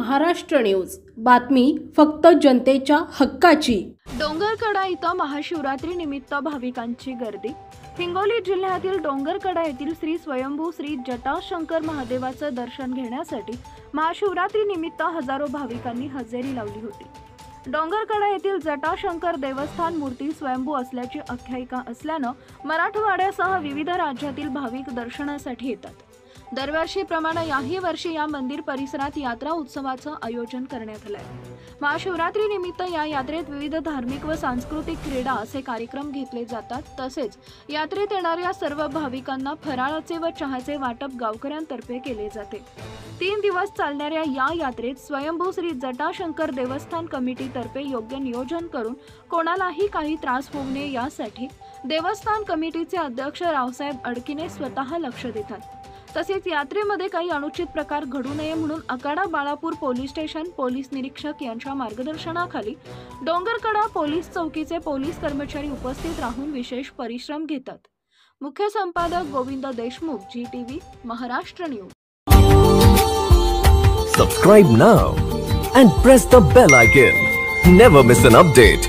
Maharashtra news, बातमी फक्त जनतेच्या हक्काची। डोंगरकडा इथं महाशिवरात्री निमित्त भाविकांची गर्दी। हिंगोली जिल्ह्यातील डोंगरकडा येथील श्री स्वयंभू श्री जटाशंकर महादेवाचं दर्शन घेण्यासाठी महाशिवरात्री निमित्त हजारो भाविकांनी हजेरी लावली होती। डोंगरकडा येथील जटाशंकर देवस्थान मूर्ती स्वयंभू असल्याची आख्यायिका असल्यानं मराठवाड्यासह विविध राज्यातील भाविक दर्शनासाठी येतात। दरवर्षीप्रमाणे याही वर्षी या मंदिर परिसरात यात्रा उत्सवाचं आयोजन करण्यात आलंय। महाशिवरात्री निमित्त या यात्रेत विविध धार्मिक व सांस्कृतिक क्रीडा असे कार्यक्रम घेतले जातात। तसेच यात्रेत येणाऱ्या सर्व भाविकांना फराळाचे व चहाचे वाटप गावकऱ्यांतर्फे केले जाते। 3 दिवस चालणाऱ्या या यात्रेत स्वयंभू श्री जटाशंकर देवस्थान कमिटीतर्फे योग्य नियोजन करून कोणालाही काही त्रास होऊ नये यासाठी देवस्थान कमिटीचे अध्यक्ष रावसाहेब अडकिने स्वतः लक्ष देतात। तसेच यात्रेमध्ये काही अनुचित प्रकार घडू नये म्हणून Akhada Balapur police station police निरीक्षक यांच्या मार्गदर्शनाखाली डोंगरकडा पोलीस चौकीचे पोलीस कर्मचारी उपस्थित राहून विशेष परिश्रम घेतात। मुख्य संपादक Govind Deshmukh, GTV Maharashtra news. Subscribe now and press the bell icon. Never miss an update.